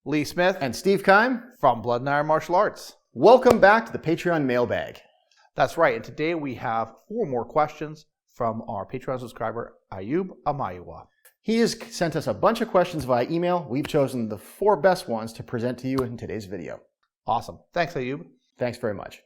Lee Smith and Steve Keim from Blood and Iron Martial Arts. Welcome back to the Patreon mailbag. That's right, and today we have 4 more questions from our Patreon subscriber, Ayub Amayiwa. He has sent us a bunch of questions via email. We've chosen the 4 best ones to present to you in today's video. Awesome. Thanks, Ayub. Thanks very much.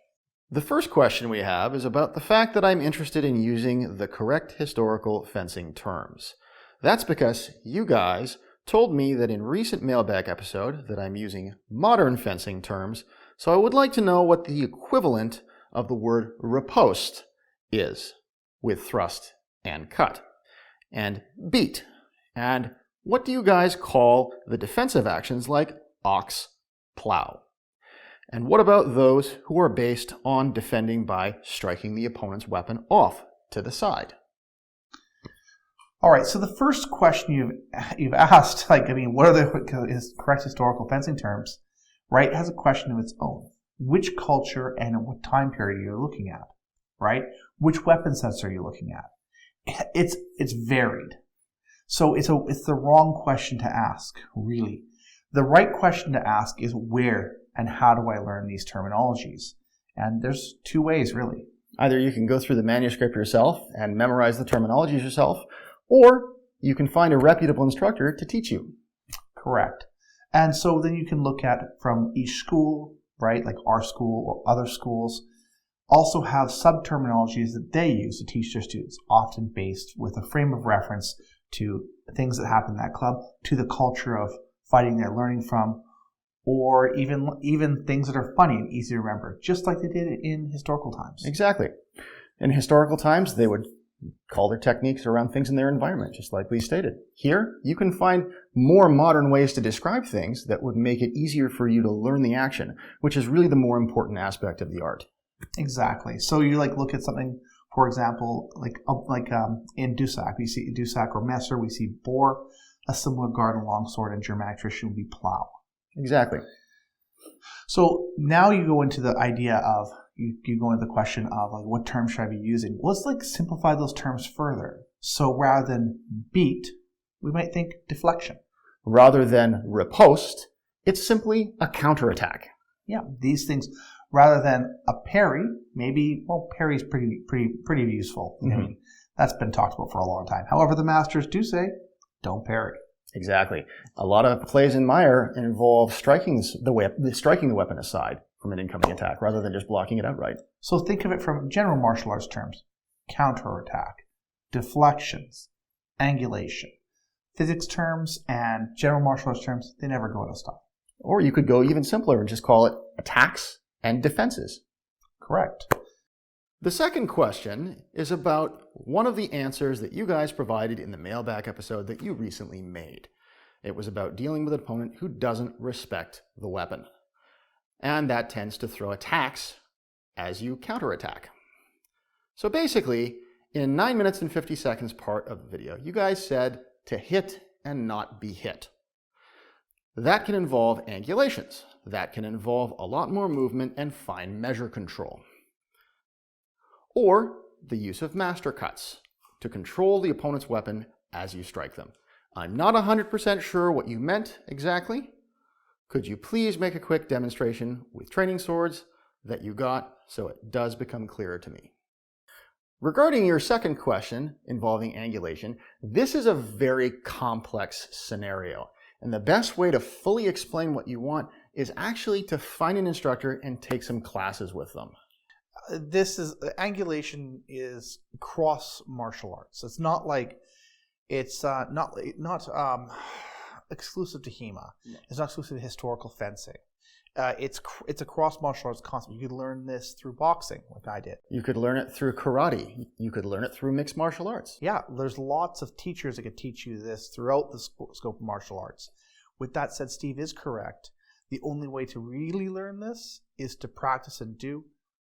The first question we have is about the fact that I'm interested in using the correct historical fencing terms. That's because you guys told me that in recent mailbag episode that I'm using modern fencing terms, so I would like to know what the equivalent of the word riposte is with thrust and cut, and beat. And what do you guys call the defensive actions like ox, plow? And what about those who are based on defending by striking the opponent's weapon off to the side? All right, so the first question you've asked, what are the correct historical fencing terms, right, has a question of its own. Which culture and what time period are you looking at, right? Which weapon sets are you looking at? It's varied. So it's the wrong question to ask, really. The right question to ask is where and how do I learn these terminologies? And there's 2 ways, really. Either you can go through the manuscript yourself and memorize the terminologies yourself, or you can find a reputable instructor to teach you. Correct. And so then you can look at from each school, right, like our school or other schools, also have sub-terminologies that they use to teach their students, often based with a frame of reference to things that happen in that club, to the culture of fighting they're learning from, or even things that are funny and easy to remember, just like they did in historical times. Exactly. In historical times, they would call their techniques around things in their environment, just like Lee stated. Here, you can find more modern ways to describe things that would make it easier for you to learn the action, which is really the more important aspect of the art. Exactly. So you look at something, for example, in Dusak, we see Dusak or Messer, we see bore, a similar guard and longsword, and Germanic tradition would be plow. Exactly. So now you go into the idea of, you go into the question of what terms should I be using? Let's simplify those terms further. So rather than beat, we might think deflection. Rather than riposte, it's simply a counterattack. Yeah, these things, rather than a parry, maybe, parry is pretty useful. Mm-hmm. I mean, that's been talked about for a long time. However, the masters do say, don't parry. Exactly. A lot of plays in Mire involve striking the weapon aside from an incoming attack rather than just blocking it outright. So think of it from general martial arts terms. Counterattack, deflections, angulation. Physics terms and general martial arts terms, they never go out of style. Or you could go even simpler and just call it attacks and defenses. Correct. The second question is about one of the answers that you guys provided in the mailbag episode that you recently made. It was about dealing with an opponent who doesn't respect the weapon. And that tends to throw attacks as you counterattack. So basically, in 9 minutes and 50 seconds part of the video, you guys said to hit and not be hit. That can involve angulations. That can involve a lot more movement and fine measure control. Or the use of master cuts to control the opponent's weapon as you strike them. I'm not 100% sure what you meant exactly. Could you please make a quick demonstration with training swords that you got so it does become clearer to me? Regarding your second question involving angulation, this is a very complex scenario. And the best way to fully explain what you want is actually to find an instructor and take some classes with them. Angulation is cross martial arts. It's not exclusive to HEMA. No. It's not exclusive to historical fencing. It's a cross martial arts concept. You could learn this through boxing, like I did. You could learn it through karate. You could learn it through mixed martial arts. Yeah, there's lots of teachers that could teach you this throughout the scope of martial arts. With that said, Steve is correct. The only way to really learn this is to practice and do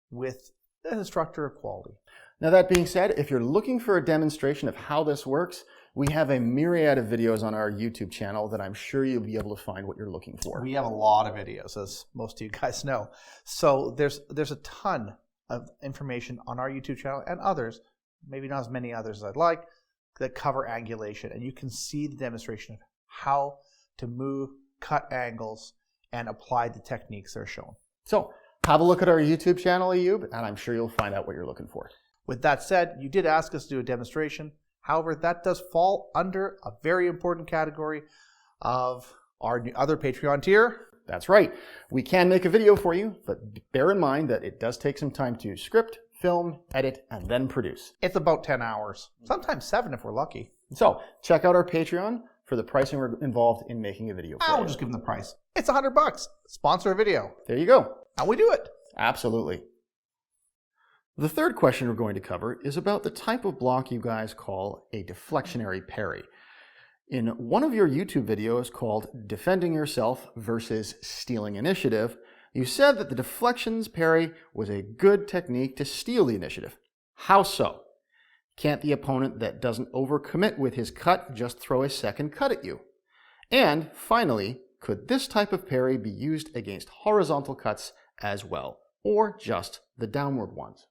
with an instructor of quality. Now that being said, if you're looking for a demonstration of how this works, we have a myriad of videos on our YouTube channel that I'm sure you'll be able to find what you're looking for. We have a lot of videos, as most of you guys know. So there's a ton of information on our YouTube channel and others, maybe not as many others as I'd like, that cover angulation. And you can see the demonstration of how to move cut angles, and apply the techniques that are shown. So have a look at our YouTube channel, Ayub, and I'm sure you'll find out what you're looking for. With that said, you did ask us to do a demonstration. However, that does fall under a very important category of our other Patreon tier. That's right. We can make a video for you, but bear in mind that it does take some time to script, film, edit, and then produce. It's about 10 hours, sometimes 7 if we're lucky. So check out our Patreon for the pricing involved in making a video for you. I'll just give them the price. It's $100. Sponsor a video. There you go. And we do it. Absolutely. The third question we're going to cover is about the type of block you guys call a deflectionary parry. In one of your YouTube videos called Defending Yourself versus Stealing Initiative, you said that the deflections parry was a good technique to steal the initiative. How so? Can't the opponent that doesn't overcommit with his cut just throw a second cut at you? And finally, could this type of parry be used against horizontal cuts as well, or just the downward ones?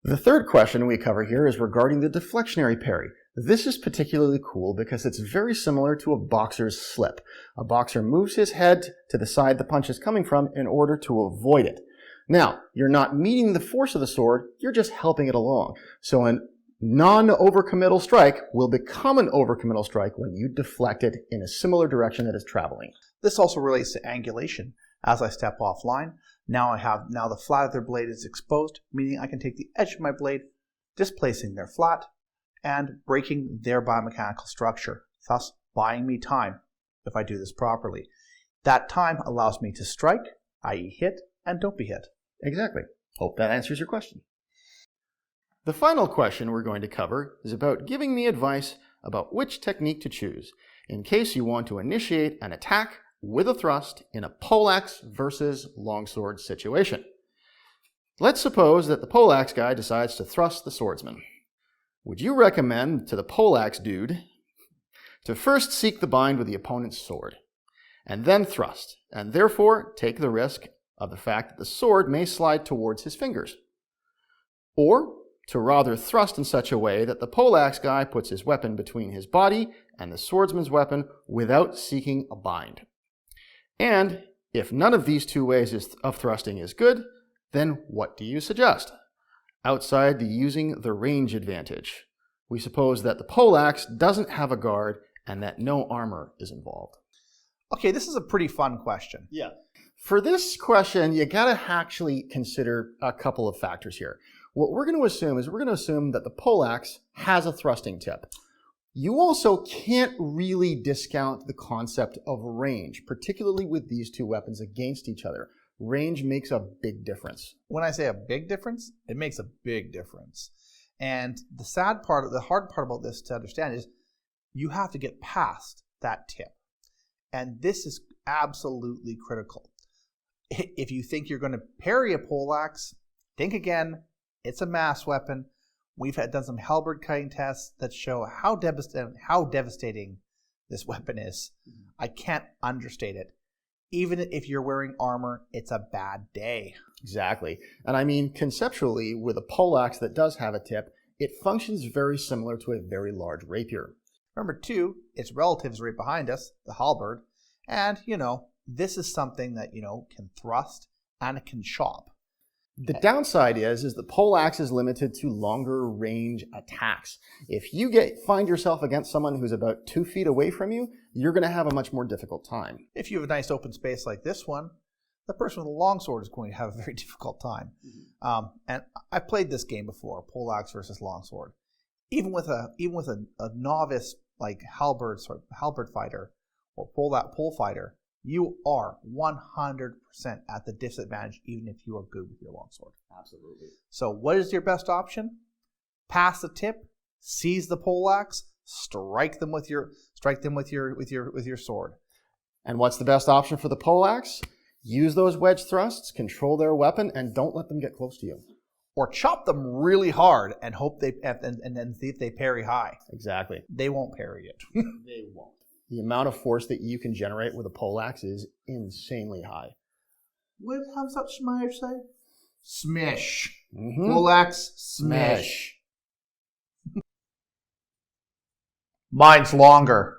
The third question we cover here is regarding the deflectionary parry. This is particularly cool because it's very similar to a boxer's slip. A boxer moves his head to the side the punch is coming from in order to avoid it. Now, you're not meeting the force of the sword, you're just helping it along. So a non-overcommittal strike will become an overcommittal strike when you deflect it in a similar direction that it's traveling. This also relates to angulation. As I step offline, now the flat of their blade is exposed, meaning I can take the edge of my blade, displacing their flat, and breaking their biomechanical structure, thus buying me time if I do this properly. That time allows me to strike, i.e. hit, and don't be hit. Exactly. Hope that answers your question. The final question we're going to cover is about giving me advice about which technique to choose in case you want to initiate an attack with a thrust in a poleaxe versus longsword situation. Let's suppose that the poleaxe guy decides to thrust the swordsman. Would you recommend to the poleaxe dude to first seek the bind with the opponent's sword, and then thrust, and therefore take the risk of the fact that the sword may slide towards his fingers? Or to rather thrust in such a way that the poleaxe guy puts his weapon between his body and the swordsman's weapon without seeking a bind? And if none of these two ways of thrusting is good, then what do you suggest? Outside the using the range advantage, we suppose that the poleaxe doesn't have a guard and that no armor is involved. Okay, this is a pretty fun question. Yeah. For this question, you gotta actually consider a couple of factors here. What we're going to assume is that the poleaxe has a thrusting tip. You also can't really discount the concept of range, particularly with these two weapons against each other. Range makes a big difference. When I say a big difference, it makes a big difference. And the hard part about this to understand is you have to get past that tip. And this is absolutely critical. If you think you're going to parry a poleaxe, think again. It's a mass weapon. We've done some halberd cutting tests that show how devastating this weapon is. I can't understate it. Even if you're wearing armor, it's a bad day. Exactly. And I mean, conceptually, with a poleaxe that does have a tip, it functions very similar to a very large rapier. Remember, too, its relatives right behind us, the halberd. And, this is something that, can thrust and it can chop. The downside is the poleaxe is limited to longer range attacks. If you find yourself against someone who's about 2 feet away from you, you're going to have a much more difficult time. If you have a nice open space like this one, the person with a longsword is going to have a very difficult time. And I played this game before, poleaxe versus longsword. Even with a novice like halberd fighter or pole fighter, you are 100% at the disadvantage, even if you are good with your longsword. Absolutely. So what is your best option? Pass the tip, seize the poleaxe, strike them with your sword. And what's the best option for the poleaxe? Use those wedge thrusts, control their weapon, and don't let them get close to you. Or chop them really hard and hope and then see if they parry high. Exactly. They won't parry it. They won't. The amount of force that you can generate with a poleaxe is insanely high. What does that Smash say? Smish. Mm-hmm. Poleaxe, smish. Mine's longer.